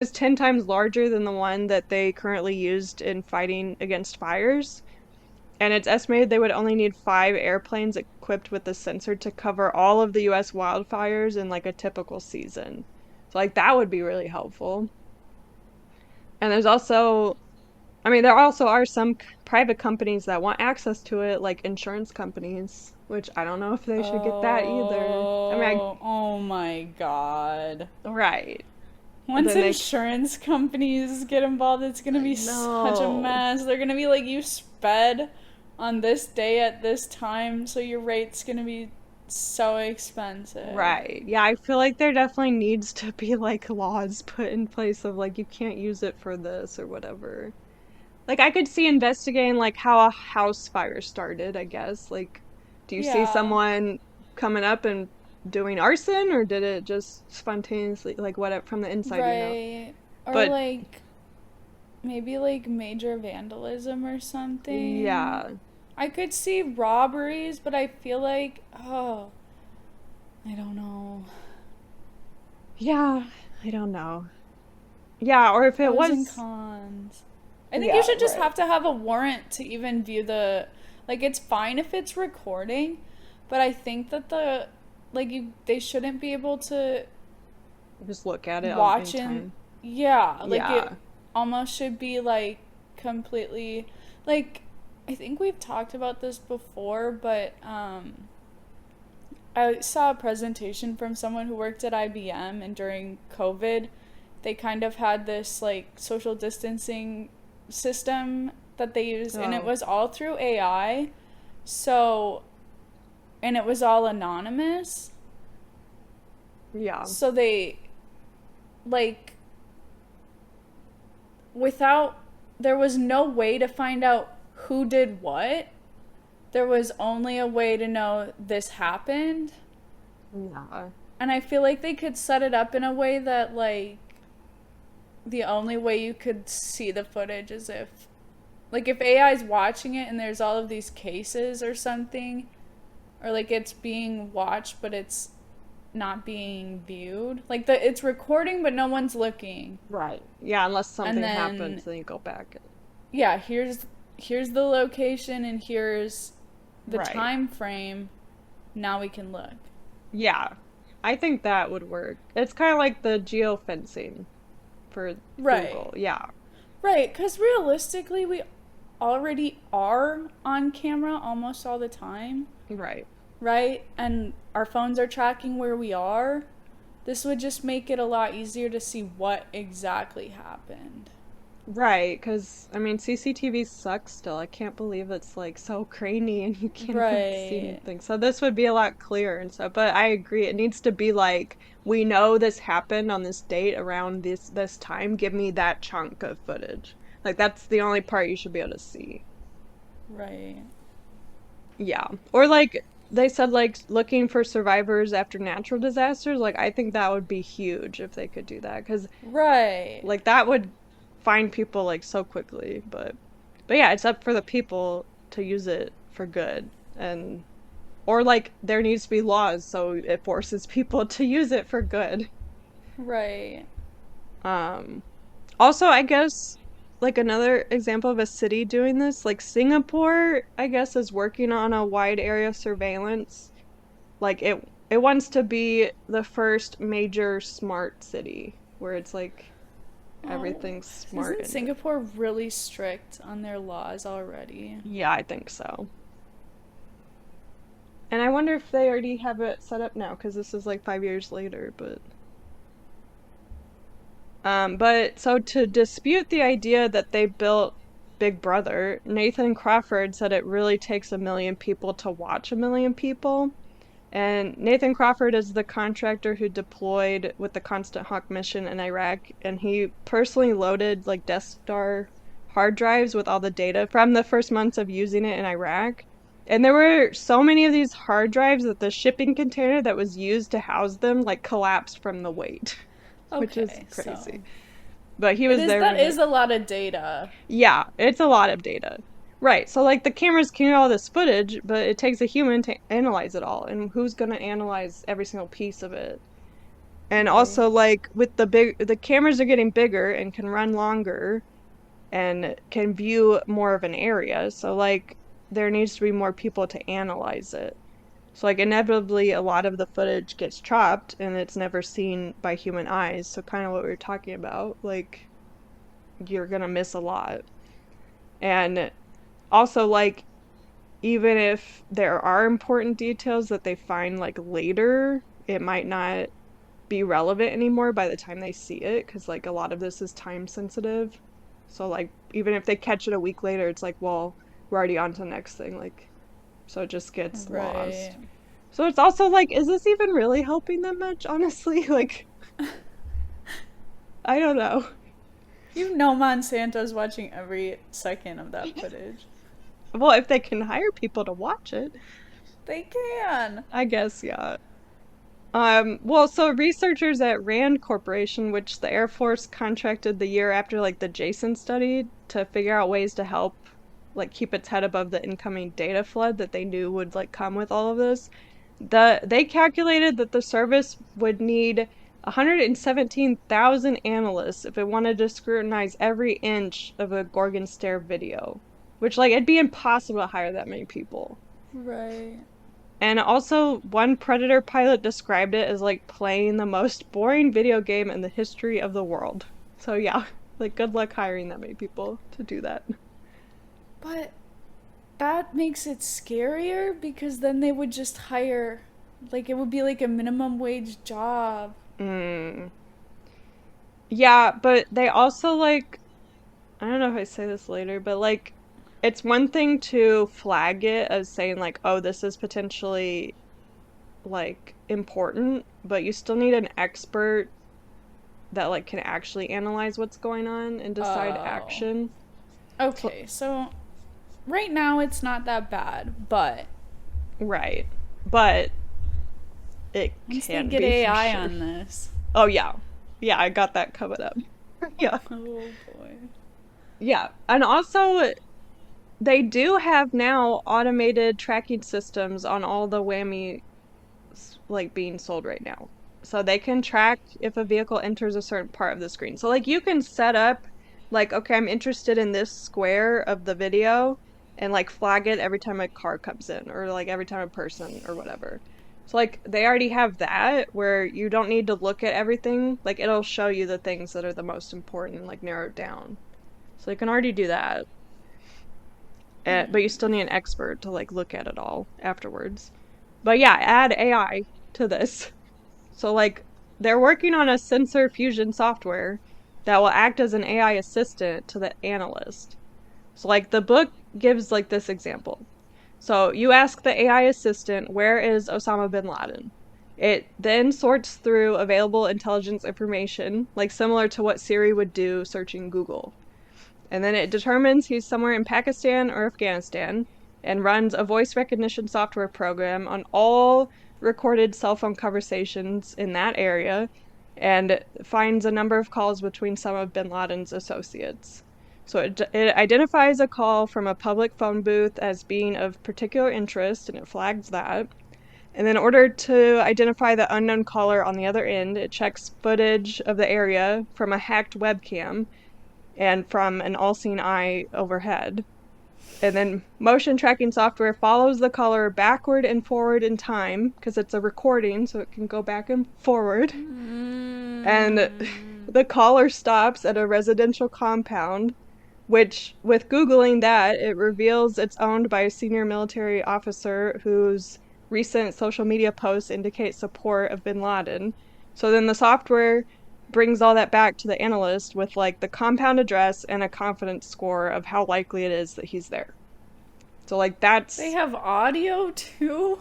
is 10 times larger than the one that they currently used in fighting against fires. And it's estimated they would only need 5 airplanes equipped with the sensor to cover all of the US wildfires in like a typical season. So like that would be really helpful. And there's also, I mean, there also are some private companies that want access to it, like insurance companies, which I don't know if they should get that either. I mean, Oh my god. right. Once Then they, insurance companies get involved, it's gonna be such a no. mess. They're gonna be like, you sped on this day at this time, so your rate's gonna be so expensive. Right. Yeah, I feel like there definitely needs to be like laws put in place of like you can't use it for this or whatever. Like I could see investigating like how a house fire started, I guess. Like, do you see Yeah, someone coming up and doing arson, or did it just spontaneously like what from the inside, you know? right. Or But like, maybe like major vandalism or something. yeah. I could see robberies, but I feel like, oh, I don't know. Yeah, I don't know. Yeah, or if it Pros and was cons. I think you yeah, should just right. have to have a warrant to even view the. Like, it's fine if it's recording, but I think that they shouldn't be able to Just look at it all watch in. anytime. Yeah, like, it Yeah. almost should be, like, completely. Like, I think we've talked about this before, but, I saw a presentation from someone who worked at IBM, and during COVID, they kind of had this like social distancing system that they used, and it Oh, was all through AI. So, and it was all anonymous. yeah. So they like without there was no way to find out who did what. There was only a way to know this happened. Yeah. And I feel like they could set it up in a way that like the only way you could see the footage is if AI is watching it and there's all of these cases or something, or like it's being watched but it's not being viewed. Like it's recording but no one's looking. Right. Yeah, unless And something then happens, then you go back. yeah, here's the location and here's the Right. time frame. Now we can look. Yeah. I think that would work. It's kind of like the geofencing for Right. Google. Yeah. Right, cuz realistically we already are on camera almost all the time, Right. right? And our phones are tracking where we are. This would just make it a lot easier to see what exactly happened. Right, because I mean, CCTV sucks still. I can't believe it's like so grainy and you can't even see Right. anything. So this would be a lot clearer and stuff. But I agree, it needs to be like we know this happened on this date around this time. Give me that chunk of footage. Like that's the only part you should be able to see. Right. Yeah. Or like they said like looking for survivors after natural disasters. Like I think that would be huge if they could do that, because Right. like that would find people like so quickly, but yeah, it's up for the people to use it for good. And or like there needs to be laws so it forces people to use it for good. Right. Um Also, I guess like another example of a city doing this, like Singapore, I guess is working on a wide area surveillance. Like it wants to be the first major smart city where it's like Oh, everything's smart isn't in it. Singapore really strict on their laws already? Yeah, I think so. And I wonder if they already have it set up now, because this is like 5 years later, but so to dispute the idea that they built Big Brother, Nathan Crawford said it really takes 1 million people to watch 1 million people. And Nathan Crawford is the contractor who deployed with the Constant Hawk mission in Iraq, and he personally loaded like Death Star hard drives with all the data from the first months of using it in Iraq. And there were so many of these hard drives that the shipping container that was used to house them like collapsed from the weight, which is Okay, crazy. so But he it was is there that when is it, a lot of data. yeah, it's a lot of data. Right. So like the cameras can get all this footage, but it takes a human to analyze it all. And who's going to analyze every single piece of it? And Right. also, like, with the cameras are getting bigger and can run longer and can view more of an area. So, like, there needs to be more people to analyze it. So, like, inevitably, a lot of the footage gets chopped and it's never seen by human eyes. So, kind of what we were talking about, like, you're gonna miss a lot. And also, like, even if there are important details that they find, like, later, it might not be relevant anymore by the time they see it, because, like, a lot of this is time sensitive. So, like, even if they catch it a week later, it's like, well, we're already on to the next thing. Like, so it just gets Right. lost. So it's also like, is this even really helping them much, honestly? Like, I don't know. You know Monsanto's watching every second of that footage. Well, if they can hire people to watch it, They can. I guess, yeah. Well, so researchers at Rand Corporation, which the Air Force contracted the year after, like, the Jason study to figure out ways to help, like, keep its head above the incoming data flood that they knew would, like, come with all of this. They calculated that the service would need 117,000 analysts if it wanted to scrutinize every inch of a Gorgon Stare video, which, like, it'd be impossible to hire that many people. Right. And also, one Predator pilot described it as like playing the most boring video game in the history of the world. So yeah, like, good luck hiring that many people to do that. But that makes it scarier because then they would just hire, like, it would be like a minimum wage job. Mm. Yeah, but they also, like, I don't know if I say this later, but, like, it's one thing to flag it as saying, like, oh, this is potentially, like, important, but you still need an expert that, like, can actually analyze what's going on and decide Oh. action. So, Okay, so right now it's not that bad, but right. But it once they can get be for AI sure. on this. Oh yeah. Yeah, I got that coming up. Yeah. Oh boy. Yeah. And also, they do have now automated tracking systems on all the whammy, like, being sold right now. So they can track if a vehicle enters a certain part of the screen. So, like, you can set up, like, okay, I'm interested in this square of the video, and, like, flag it every time a car comes in, or, like, every time a person or whatever. So, like, they already have that where you don't need to look at everything. Like, it'll show you the things that are the most important and, like, narrow it down. So you can already do that. But you still need an expert to, like, look at it all afterwards. But yeah, add AI to this. So, like, they're working on a sensor fusion software that will act as an AI assistant to the analyst. So, like, the book gives, like, this example. So you ask the AI assistant, where is Osama bin Laden? It then sorts through available intelligence information, like similar to what Siri would do searching Google. And then it determines he's somewhere in Pakistan or Afghanistan and runs a voice recognition software program on all recorded cell phone conversations in that area and finds a number of calls between some of bin Laden's associates. So it identifies a call from a public phone booth as being of particular interest and it flags that. And then in order to identify the unknown caller on the other end, it checks footage of the area from a hacked webcam and from an all-seeing eye overhead. And then motion tracking software follows the caller backward and forward in time because it's a recording, so it can go back and forward. And Mm. the caller stops at a residential compound, which, with Googling that, it reveals it's owned by a senior military officer whose recent social media posts indicate support of bin Laden. So then the software brings all that back to the analyst with, like, the compound address and a confidence score of how likely it is that he's there. So, like, They that's, have audio too?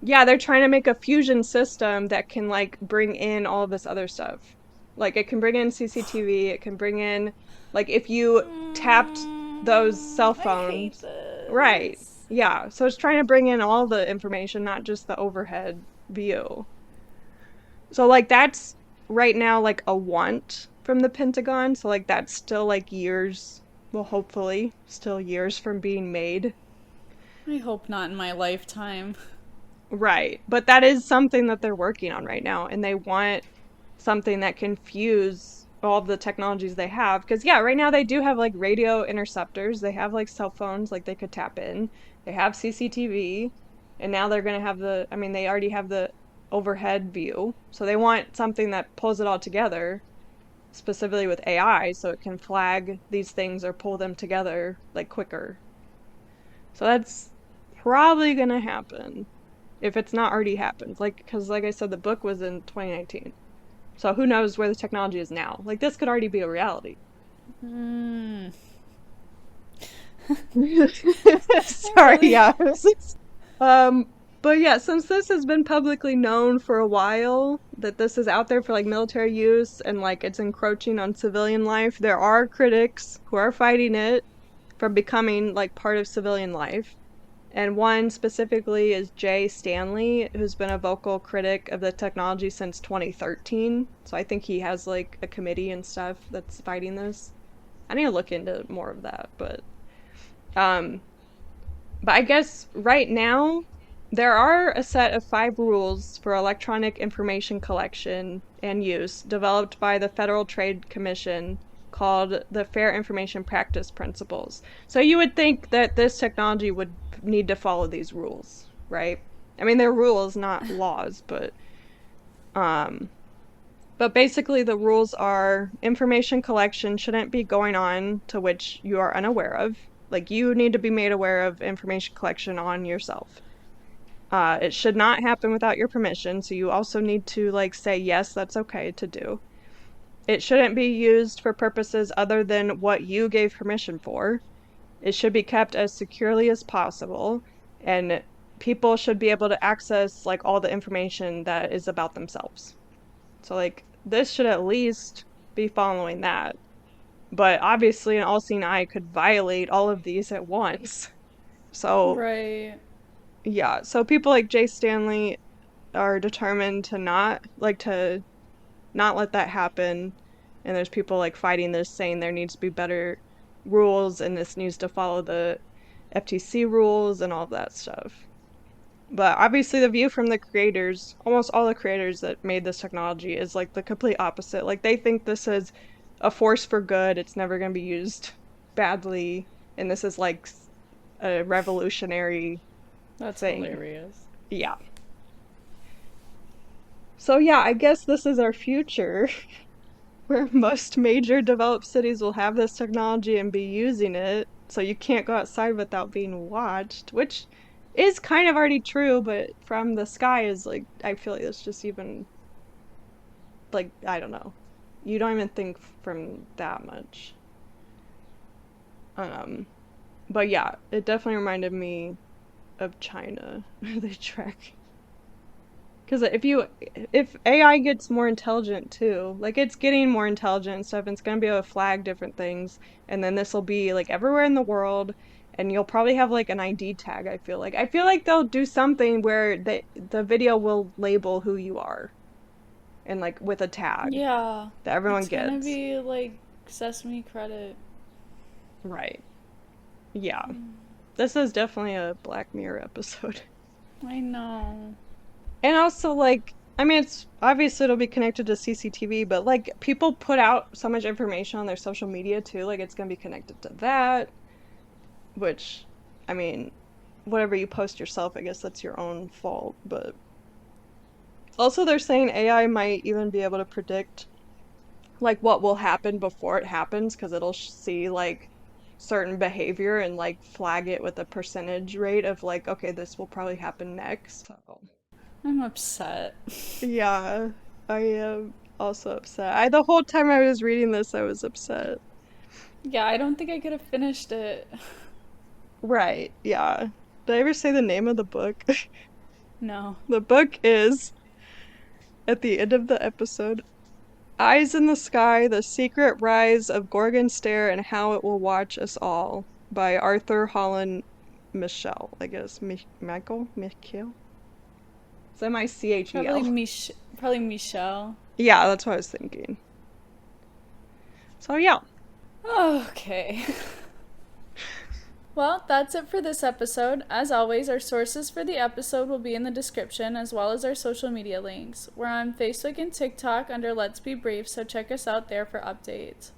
yeah, they're trying to make a fusion system that can, like, bring in all of this other stuff. Like, it can bring in CCTV, it can bring in, like, if you tapped those cell I hate phones. Right. this. Yeah. So it's trying to bring in all the information, not just the overhead view. So, like, that's right now, like, a want from the Pentagon. So, like, that's still, like, years, well, hopefully, still years from being made. I hope not in my lifetime. Right. But that is something that they're working on right now. And they want something that can fuse all of the technologies they have. Because, yeah, right now they do have like radio interceptors, they have like cell phones, like they could tap in, they have CCTV, and now they're going to have I mean, they already have the overhead view. So they want something that pulls it all together, specifically with AI, so it can flag these things or pull them together like quicker. So that's probably going to happen if it's not already happened. Like, because like I said, the book was in 2019. So who knows where the technology is now? Like, this could already be a reality. Mm. Sorry, yeah. um, but yeah, since this has been publicly known for a while that this is out there for like military use and like it's encroaching on civilian life, there are critics who are fighting it from becoming like part of civilian life. And one specifically is Jay Stanley, who's been a vocal critic of the technology since 2013. So I think he has like a committee and stuff that's fighting this. I need to look into more of that, um but I guess right now there are a set of 5 rules for electronic information collection and use developed by the Federal Trade Commission called the Fair Information Practice Principles. So you would think that this technology would need to follow these rules, right? I mean, they're rules, not laws, um but basically the rules are information collection shouldn't be going on to which you are unaware of. Like, you need to be made aware of information collection on yourself. It should not happen without your permission, so you also need to like say yes, that's okay to do. It shouldn't be used for purposes other than what you gave permission for. It should be kept as securely as possible, and people should be able to access like all the information that is about themselves. So like this should at least be following that. But obviously an all-seeing eye could violate all of these at once. So Right. yeah, so people like Jay Stanley are determined to not let that happen. And there's people like fighting this, saying there needs to be better rules and this needs to follow the FTC rules and all of that stuff. But obviously the view from the creators, almost all the creators that made this technology, is like the complete opposite. Like, they think this is a force for good, it's never going to be used badly, and this is like a revolutionary That's thing. hilarious. Yeah. So yeah, I guess this is our future where most major developed cities will have this technology and be using it. So you can't go outside without being watched, which is kind of already true, but from the sky is like, I feel like it's just even, like, I don't know. You don't even think from that much. Um, but yeah, it definitely reminded me of China. They track. Because if AI gets more intelligent too, like it's getting more intelligent and stuff, and it's gonna be able to flag different things, and then this will be like everywhere in the world, and you'll probably have like an ID tag. I feel like they'll do something where the video will label who you are, and like with a tag Yeah. that everyone It's gonna gets. be like Sesame Credit. Right. Yeah. This is definitely a Black Mirror episode. I know. And also, like, I mean, it's obviously it'll be connected to CCTV, but like people put out so much information on their social media too, like it's gonna be connected to that, which, I mean, whatever you post yourself, I guess that's your own fault. But also, they're saying AI might even be able to predict like what will happen before it happens, because it'll see like certain behavior and like flag it with a percentage rate of like, okay, this will probably happen next. So I'm upset. yeah, I am also upset. The whole time I was reading this, I was upset. Yeah, I don't think I could have finished it. Right, yeah. Did I ever say the name of the book? No. The book is, at the end of the episode, Eyes in the Sky, The Secret Rise of Gorgon Stare and How It Will Watch Us All by Arthur Holland Michel, I guess. Michel? It's Probably Michel. probably Michel. Yeah, that's what I was thinking. So yeah. Okay. Well, that's it for this episode. As always, our sources for the episode will be in the description, as well as our social media links. We're on Facebook and TikTok under Let's Be Brief, so check us out there for updates.